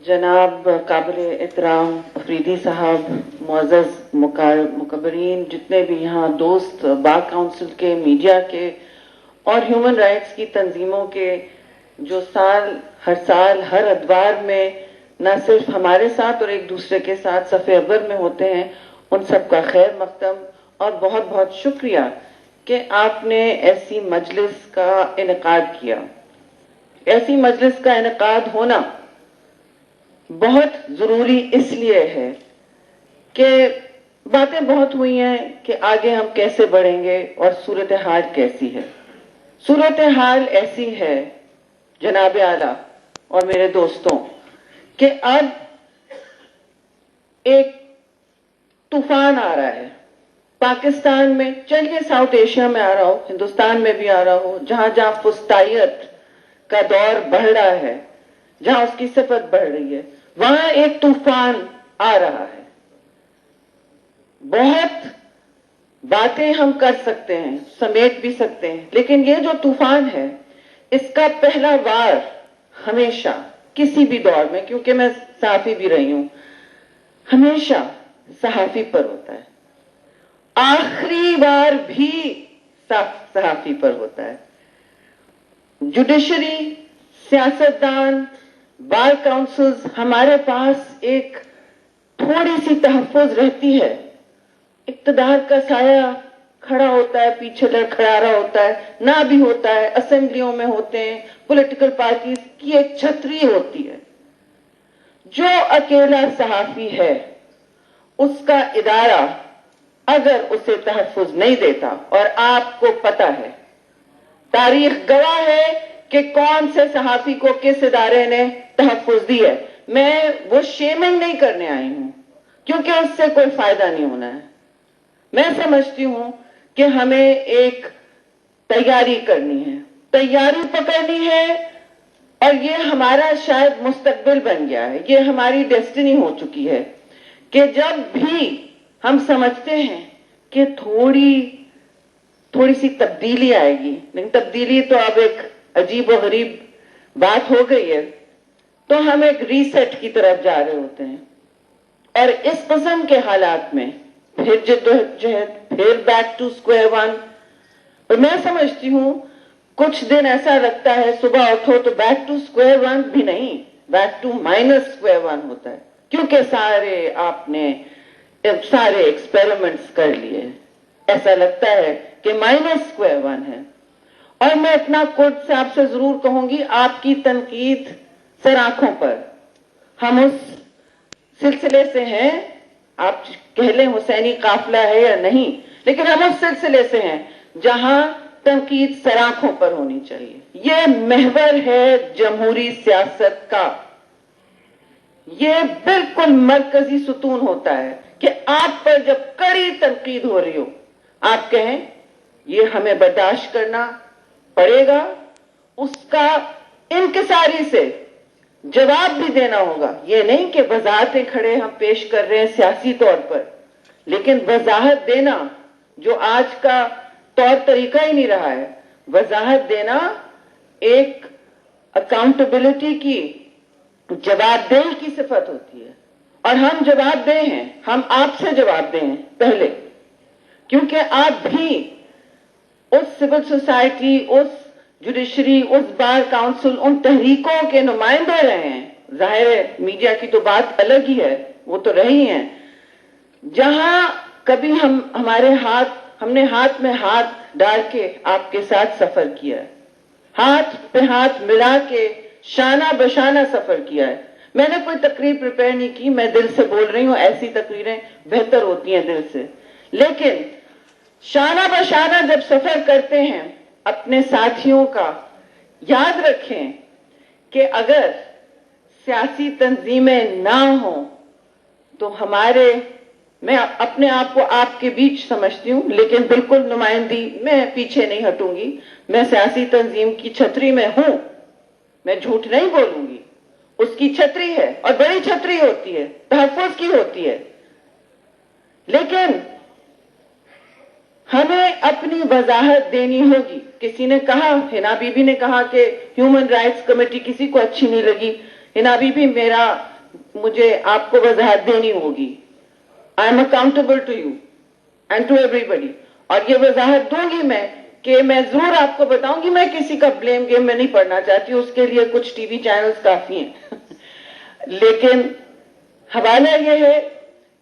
जनाब काबिल एहतराम अफरीदी साहब, मुअज़्ज़ज़ मुकर्ररीन, जितने भी यहाँ दोस्त बार काउंसिल के, मीडिया के और ह्यूमन राइट्स की तंजीमों के जो हर साल हर अदवार में न सिर्फ हमारे साथ और एक दूसरे के साथ सफ़े अव्वल में होते हैं, उन सब का खैर मकदम और बहुत बहुत शुक्रिया कि आपने ऐसी मजलिस का इनेकाद किया। ऐसी मजलिस का इनेकाद होना बहुत ज़रूरी इसलिए है कि बातें बहुत हुई हैं कि आगे हम कैसे बढ़ेंगे और सूरत हाल कैसी है। सूरत हाल ऐसी है जनाब आला और मेरे दोस्तों कि अब एक तूफान आ रहा है पाकिस्तान में, चलिए साउथ एशिया में आ रहा हो, हिंदुस्तान में भी आ रहा हो, जहां जहां फुस्तायत का दौर बढ़ रहा है, जहां उसकी सिफत बढ़ रही है, वहां एक तूफान आ रहा है। बहुत बातें हम कर सकते हैं, समेट भी सकते हैं, लेकिन ये जो तूफान है इसका पहला वार हमेशा किसी भी दौर में, क्योंकि मैं सहाफी भी रही हूं, हमेशा सहाफी पर होता है, आखिरी बार भी सहाफी पर होता है। जुडिशरी, सियासतदान, बार काउंसिल्स, हमारे पास एक थोड़ी सी तहफ़्फ़ुज़ रहती है। इक़्तिदार का साया खड़ा होता है, पीछे लड़खड़ा होता है, ना भी होता है, असेंबलियों में होते हैं, पॉलिटिकल पार्टीज की एक छतरी होती है। जो अकेला सहाफी है उसका इदारा अगर उसे तहफ़्फ़ुज़ नहीं देता, और आपको पता है, तारीख गवाह है कि कौन से सहाफी को किस इदारे ने तहफ़्फ़ुज़ दी है। मैं वो शेमिंग नहीं करने आई हूं, क्योंकि उससे कोई फायदा नहीं होना है। मैं समझती हूं कि हमें एक तैयारी करनी है, तैयारी पकड़नी है, और ये हमारा शायद मुस्तकबिल बन गया है, ये हमारी डेस्टिनी हो चुकी है कि जब भी हम समझते हैं कि थोड़ी सी तब्दीली आएगी, लेकिन तब्दीली तो अब एक अजीब और गरीब बात हो गई है, तो हम एक रीसेट की तरफ जा रहे होते हैं। और इस किस्म के हालात में फिर जद्दोजहद, फिर बैक टू स्क्वायर वन। और मैं समझती हूं कुछ दिन ऐसा लगता है सुबह उठो तो बैक टू स्क्वायर वन भी नहीं, back to minus square one होता है, क्योंकि सारे एक्सपेरिमेंट्स कर लिए, ऐसा लगता है कि माइनस स्क्वायर वन है। और मैं इतना कुछ से आपसे जरूर कहूंगी, आपकी तनकीद सर आंखों पर, हम उस सिलसिले से हैं, आप कह लें हुसैनी काफिला है या नहीं, लेकिन हम उस सिलसिले से हैं जहां तनकीद सर आंखों पर होनी चाहिए। यह महवर है जमहूरी सियासत का, यह बिल्कुल मरकजी सुतून होता है कि आप पर जब कड़ी तनकीद हो रही हो, आप कहें ये हमें बर्दाश्त करना पड़ेगा, उसका इंकिसारी से जवाब भी देना होगा। ये नहीं कि वजाहतें खड़े हम पेश कर रहे हैं सियासी तौर पर, लेकिन वजाहत देना जो आज का तौर तरीका ही नहीं रहा है, वजाहत देना एक अकाउंटेबिलिटी की, जवाबदेही की सिफत होती है। और हम जवाबदेह हैं, हम आपसे जवाबदेह हैं पहले, क्योंकि आप भी उस सिविल सोसाइटी, उस जुडिशरी, उस बार काउंसिल, उन तहरीकों के नुमाइंदे रहे हैं। जाहिर है मीडिया की तो बात अलग ही है, वो तो रही हैं, जहां कभी हमने हाथ में हाथ डाल के आपके साथ सफर किया है, हाथ पे हाथ मिला के शाना बशाना सफर किया है। मैंने कोई तकरीर प्रिपेयर नहीं की, मैं दिल से बोल रही हूं, ऐसी तकरीरें बेहतर होती हैं दिल से। लेकिन शाना बशाना जब सफर करते हैं अपने साथियों का, याद रखें कि अगर सियासी तंजीमें ना हो तो मैं अपने आप को आपके बीच समझती हूं, लेकिन बिल्कुल नुमाइंदी, मैं पीछे नहीं हटूंगी, मैं सियासी तंजीम की छतरी में हूं, मैं झूठ नहीं बोलूंगी, उसकी छतरी है और बड़ी छतरी होती है, तहफ़्फ़ुज़ की होती है। लेकिन हमें अपनी वजाहत देनी होगी। किसी ने कहा, हिना बीबी ने कहा कि ह्यूमन राइट्स कमेटी किसी को अच्छी नहीं लगी। हिना बीबी, मेरा مجھے آپ کو وضاحت دینی ہوگی. I'm accountable to you and to everybody. اور یہ وضاحت دوں گی میں کہ میں ضرور آپ کو بتاؤں گی, میں کسی کا بلیم گیم میں نہیں پڑھنا چاہتی, اس کے لیے کچھ ٹی وی چینلز کافی ہیں. لیکن حوالہ یہ ہے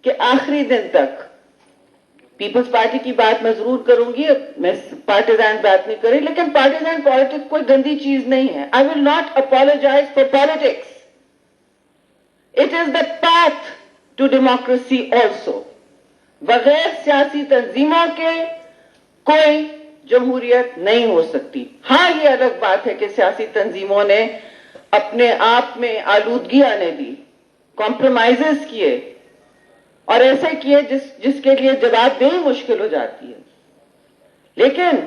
کہ آخری دن تک پیپلز پارٹی کی بات میں ضرور کروں گی, میں پارٹیزان بات نہیں کری, لیکن پارٹیزان پالیٹکس کوئی گندی چیز نہیں ہے. I will not apologise for politics. It is the path to democracy also. بغیر سیاسی تنظیموں کے کوئی جمہوریت نہیں ہو سکتی. ہاں یہ الگ بات ہے کہ سیاسی تنظیموں نے اپنے آپ میں آلودگی آنے دی, کمپرومائزز کیے, اور ایسے کیے جس کے لیے جواب دہی مشکل ہو جاتی ہے. لیکن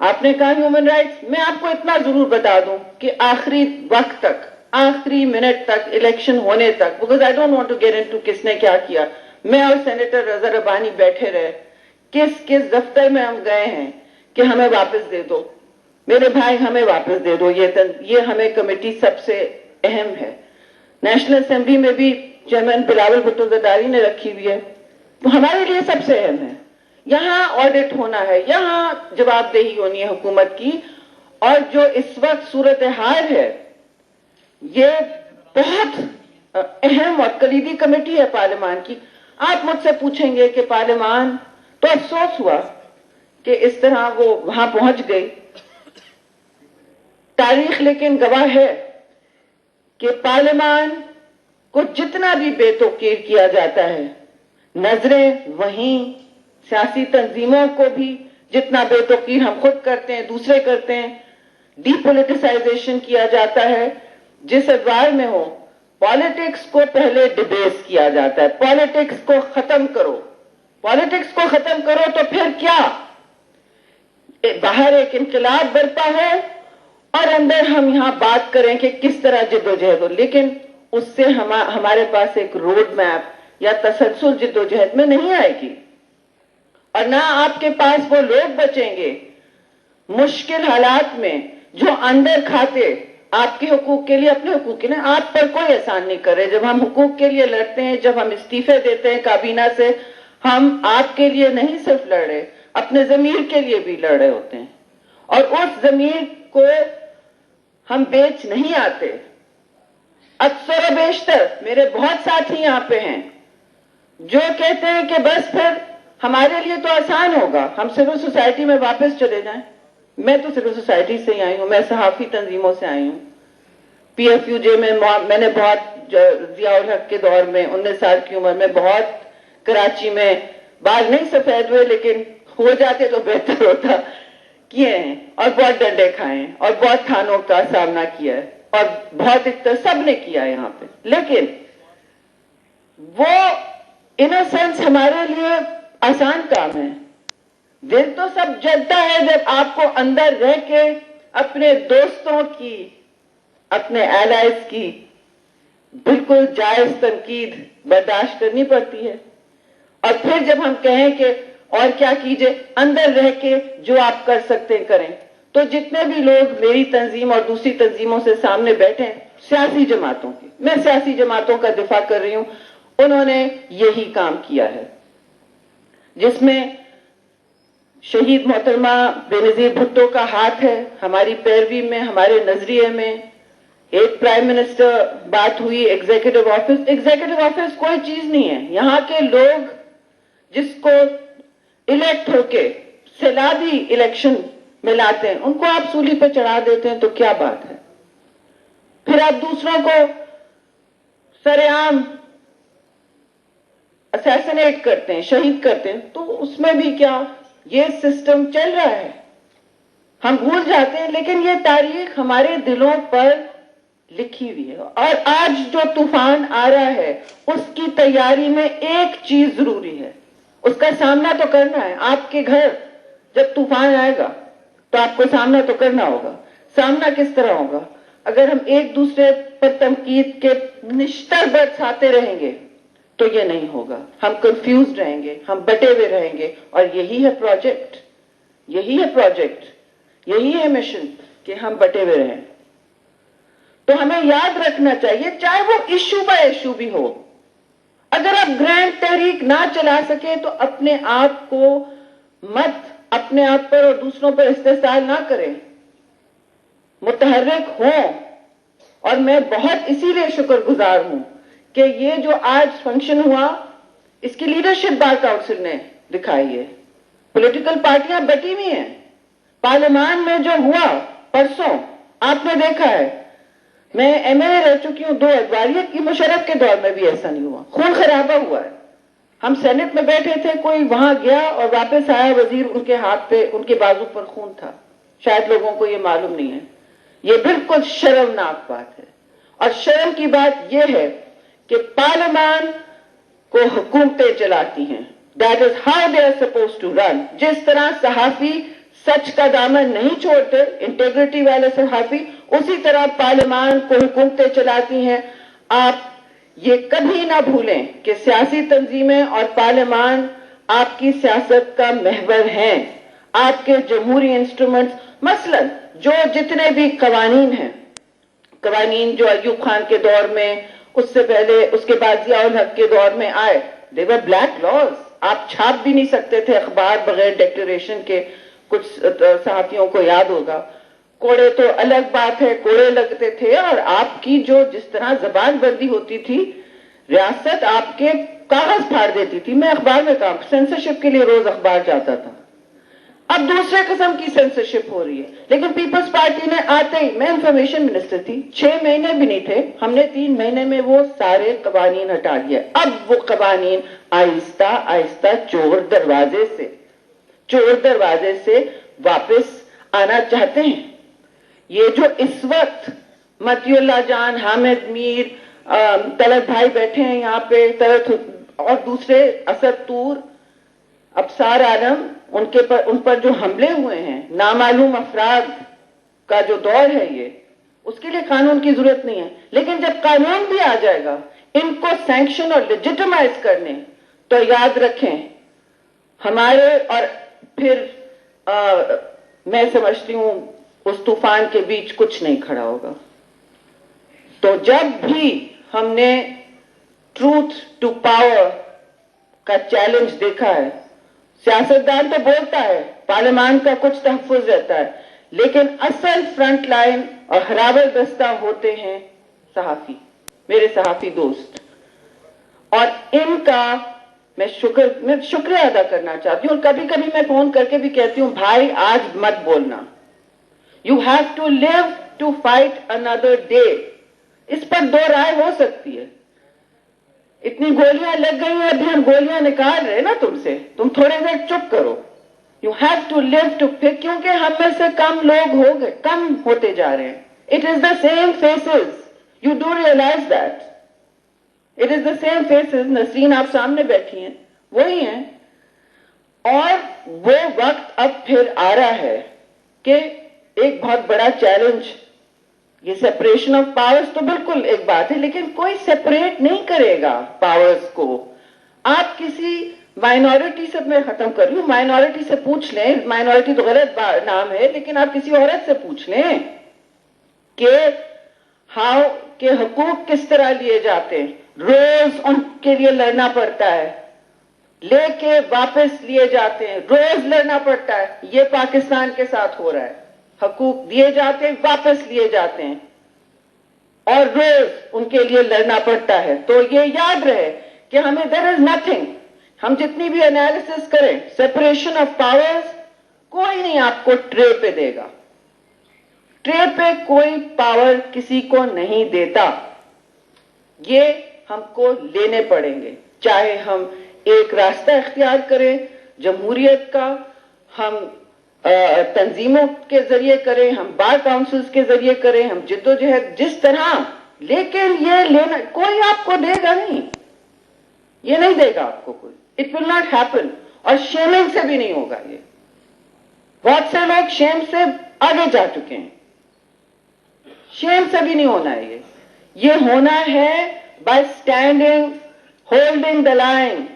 آپ نے کہا ہیومن رائٹس, میں آپ کو اتنا ضرور بتا دوں کہ آخری وقت تک, آخری منٹ تک, الیکشن ہونے تک, because I don't want to get into کس نے کیا کیا, میں اور سینیٹر رضا ربانی بیٹھے رہے, کس دفتر میں ہم گئے ہیں کہ ہمیں واپس دے دو, میرے بھائی ہمیں واپس دے دو, یہ ہمیں کمیٹی سب سے اہم ہے. نیشنل اسمبلی میں بھی چیئرمین بلاول بھٹو زرداری نے رکھی ہوئی ہے, تو ہمارے لیے سب سے اہم ہے. یہاں آڈٹ ہونا ہے, یہاں جواب دہی ہونی ہے حکومت کی. اور جو اس وقت صورتحال ہے یہ بہت اہم اور کلیدی کمیٹی ہے پارلیمان کی. آپ مجھ سے پوچھیں گے کہ پارلیمان, تو افسوس ہوا کہ اس طرح وہ وہاں پہنچ گئی. تاریخ لیکن گواہ ہے کہ پارلیمان کو جتنا بھی بے توقیر کیا جاتا ہے, نظریں وہیں, سیاسی تنظیموں کو بھی جتنا بے توقیر ہم خود کرتے ہیں, دوسرے کرتے ہیں, ڈی پولیٹیسائزیشن کیا جاتا ہے. جس ادوار میں ہو, پالیٹکس کو پہلے ڈیبیس کیا جاتا ہے, پالیٹکس کو ختم کرو, پالیٹکس کو ختم کرو تو پھر کیا, باہر ایک انقلاب برپا ہے اور اندر ہم یہاں بات کریں کہ کس طرح جد و جہد ہو. لیکن اس سے ہمارے پاس ایک روڈ میپ یا تسلسل جد و جہد میں نہیں آئے گی, اور نہ آپ کے پاس وہ لوگ بچیں گے مشکل حالات میں جو اندر کھاتے آپ کے حقوق کے لیے, اپنے حقوق کے لیے. آپ پر کوئی احسان نہیں کر رہے. جب ہم حقوق کے لیے لڑتے ہیں, جب ہم استعفے دیتے ہیں کابینہ سے, ہم آپ کے لیے نہیں صرف لڑ رہے, اپنے ضمیر کے لیے بھی لڑ رہے ہوتے ہیں. اور اس ضمیر کو ہم بیچ نہیں آتے. اکثر و بیشتر میرے بہت ساتھی یہاں پہ ہیں جو کہتے ہیں کہ بس پھر ہمارے لیے تو آسان ہوگا, ہم سول سوسائٹی میں واپس چلے جائیں. میں تو سول سوسائٹی سے ہی آئی ہوں, میں صحافی تنظیموں سے آئی ہوں. پی ایف یو جے میں نے بہت, ضیاء الحق کے دور میں 19 سال کی عمر میں بہت کراچی میں بال نہیں سفید ہوئے لیکن ہو جاتے تو بہتر ہوتا, کیے ہیں, اور بہت ڈنڈے کھائے ہیں, اور بہت تھانوں کا سامنا کیا ہے, اور بہت سب نے کیا ہے یہاں پہ. لیکن وہ ان اے سینس ہمارے لیے آسان کام ہے. دل تو سب جلتا ہے جب آپ کو اندر رہ کے اپنے دوستوں کی, اپنے ایلائز کی بالکل جائز تنقید برداشت کرنی پڑتی ہے. اور پھر جب ہم کہیں کہ اور کیا کیجئے, اندر رہ کے جو آپ کر سکتے ہیں کریں. تو جتنے بھی لوگ میری تنظیم اور دوسری تنظیموں سے سامنے بیٹھے ہیں, سیاسی جماعتوں کی, میں سیاسی جماعتوں کا دفاع کر رہی ہوں, انہوں نے یہی کام کیا ہے, جس میں شہید محترمہ بے نظیر بھٹو کا ہاتھ ہے ہماری پیروی میں, ہمارے نظریے میں. ایک پرائم منسٹر بات ہوئی, ایگزیکٹو آفس کوئی چیز نہیں ہے. یہاں کے لوگ جس کو الیکٹ ہو کے سیلابی الیکشن میں لاتے ہیں, ان کو آپ سولی پہ چڑھا دیتے ہیں تو کیا بات ہے. پھر آپ دوسروں کو سر عام اسیسنیٹ کرتے ہیں, شہید کرتے ہیں, تو اس میں بھی کیا, یہ سسٹم چل رہا ہے. ہم بھول جاتے ہیں, لیکن یہ تاریخ ہمارے دلوں پر لکھی ہوئی ہے. اور آج جو طوفان آ رہا ہے اس کی تیاری میں ایک چیز ضروری ہے, اس کا سامنا تو کرنا ہے. آپ کے گھر جب طوفان آئے گا تو آپ کو سامنا تو کرنا ہوگا. سامنا کس طرح ہوگا؟ اگر ہم ایک دوسرے پر تنقید کے نشتر برساتے رہیں گے تو یہ نہیں ہوگا. ہم کنفیوزڈ رہیں گے, ہم بٹے ہوئے رہیں گے. اور یہی ہے پروجیکٹ, یہی ہے مشن کہ ہم بٹے ہوئے رہیں. तो हमें याद रखना चाहिए, चाहे वो इश्यू बाय इश्यू भी हो, अगर आप ग्रैंड तहरीक ना चला सके तो अपने आप को मत अपने आप पर और दूसरों पर इस्तेसाल ना करें, मुतहर्रिक हों। और मैं बहुत इसीलिए शुक्रगुजार हूं कि ये जो आज फंक्शन हुआ इसकी लीडरशिप बार काउंसिल ने दिखाई है। पॉलिटिकल पार्टियां बटी हुई हैं। पार्लियामान में जो हुआ परसों आपने देखा है, मैं एमएलए रह चुकी हूं 2 अदवारियत की, मुशर्रफ के दौर में भी ऐसा नहीं हुआ, खून खराबा हुआ है। हम सेनेट में बैठे थे, कोई वहां गया और वापस आया, वजीर उनके हाथ पे उनके बाजू पर खून था। शायद लोगों को ये मालूम नहीं है। ये बिल्कुल शर्मनाक बात है। और शर्म की बात यह है कि पार्लियामान को हुकूमतें चलाती हैं। That is how they are suppose to run. जिस तरह सहाफी सच का दामन नहीं छोड़ते, इंटेग्रिटी वाले सहाफी, उसी तरह पार्लियामान को हुकूमतें चलाती हैं। आप ये कभी ना भूलें कि सियासी तंजीमें और पार्लियामान आपकी सियासत का महवर हैं, आपके जमहूरी इंस्ट्रूमेंट्स। मसलन जो जितने भी कवानीन हैं, कवानीन जो अयूब खान के दौर में, उससे पहले, उसके बाद जियाउल हक के दौर में आए, दे वर ब्लैक लॉज। आप छाप भी नहीं सकते थे अखबार बगैर डिक्लेरेशन के। कुछ सहाफियों को याद होगा, कोड़े तो अलग बात है, कोड़े लगते थे। और आपकी जो जिस तरह जबान बंदी होती थी, रियासत आपके कागज फाड़ देती थी। मैं अखबार में काम, सेंसरशिप के लिए रोज अखबार जाता था। अब दूसरे किस्म की सेंसरशिप हो रही है। लेकिन पीपल्स पार्टी ने आते ही, मैं इंफॉर्मेशन मिनिस्टर थी, 6 महीने भी नहीं थे, हमने 3 महीने में वो सारे कवानीन हटा दिए। अब वो कवानीन आहिस्ता आहिस्ता चोर दरवाजे से वापस आना चाहते हैं। ये जो इस वक्त मतियुल्लाह जान, हामिद मीर, तलत भाई बैठे हैं यहाँ पे, तलत और दूसरे, असद तूर, अबसार आलम, उन पर जो हमले हुए हैं, नामालूम अफराद का जो दौर है ये, उसके लिए कानून की जरूरत नहीं है। लेकिन जब कानून भी आ जाएगा इनको सैंक्शन और लेजिटिमाइज करने, तो याद रखें हमारे, और फिर मैं समझती हूं उस तूफान के बीच कुछ नहीं खड़ा होगा। तो जब भी हमने ट्रूथ टू पावर का चैलेंज देखा है, सियासतदान तो बोलता है, पार्लियामान का कुछ तहफ्फुज रहता है, लेकिन असल फ्रंट लाइन और हरावर दस्ता होते हैं सहाफी, मेरे सहाफी दोस्त। और इनका मैं शुक्रिया अदा करना चाहती हूँ। और कभी कभी मैं फोन करके भी कहती हूँ, भाई आज मत बोलना, you have to live to fight another day. इस पर 2 राय हो सकती है। इतनी गोलियां लग गई हैं, अभी हम गोलियां निकाल रहे हैं ना तुमसे, तुम थोड़ी देर चुप करो। You have to live to, फिर क्योंकि हम में से कम लोग हो गए, कम होते जा रहे हैं। It is the same faces, you do realise that, it is the same faces. Nasreen आप सामने बैठी हैं, वही हैं। और वो वक्त अब फिर आ रहा है कि एक बहुत बड़ा चैलेंज, ये सेपरेशन ऑफ पावर्स तो बिल्कुल एक बात है, लेकिन कोई सेपरेट नहीं करेगा पावर्स को। आप किसी माइनॉरिटी से, मैं खत्म कर रही हूं, माइनॉरिटी से पूछ लें, माइनॉरिटी तो गलत नाम है, लेकिन आप किसी औरत से पूछ लें कि हाउ के हकूक किस तरह लिए जाते हैं, रोज उनके लिए लड़ना पड़ता है, लेके वापस लिए जाते हैं, रोज लड़ना पड़ता है। ये पाकिस्तान के साथ हो रहा है, हकूक दिए जाते हैं, वापस लिए जाते हैं, और रोज उनके लिए लड़ना पड़ता है। तो ये याद रहे कि हमें देयर इज नथिंग, हम जितनी भी एनालिसिस करें, सेपरेशन ऑफ पावर्स कोई नहीं आपको ट्रे पे देगा। ट्रे पे कोई पावर किसी को नहीं देता, ये हमको लेने पड़ेंगे। चाहे हम एक रास्ता इख्तियार करें जमहूरियत का, हम तंजीमों के जरिए करें, हम बार काउंसिल्स के जरिए करें, हम जिद्दोजहद जिस तरह, लेकिन ये लेना कोई आपको देगा नहीं, ये नहीं देगा आपको कोई। It will not happen. और शेमिंग से भी नहीं होगा ये। बहुत से लोग शेम से आगे जा चुके हैं, शेम से भी नहीं होना है ये होना है bye standing, holding the line.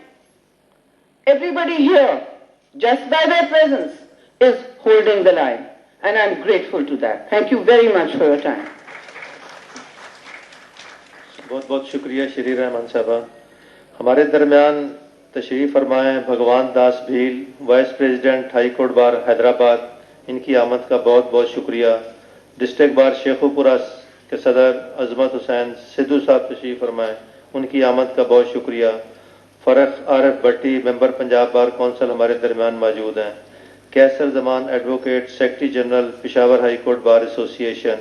Everybody here, just by their presence, is holding the line, and I'm grateful to that. Thank you very much for your time. بہت بہت شکریہ شری رحمان صاحبہ. ہمارے درمیان تشریف فرمائیں Bhagwan Das Bheel, vice president high court bar Hyderabad. ان کی آمد کا بہت بہت شکریہ. ڈسٹرکٹ بار شیخو پورہ کے صدر عظمت حسین سدھو صاحب تشریف فرمائیں. ان کی آمد کا بہت شکریہ. فرق عارف بھٹی ممبر پنجاب بار کونسل ہمارے درمیان موجود ہیں. کیسر زمان advocate secretary general Peshawar high court بار ایسوسی ایشن.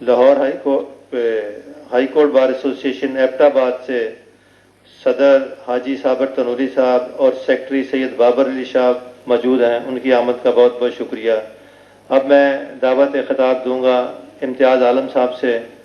لاہور ہائی کورٹ بار ایسوسی ایشن ایبٹ آباد سے صدر حاجی صابر تنوری صاحب اور سیکرٹری سید بابر علی صاحب موجود ہیں. ان کی آمد کا بہت بہت شکریہ. اب میں دعوت خطاب دوں گا امتیاز عالم صاحب سے.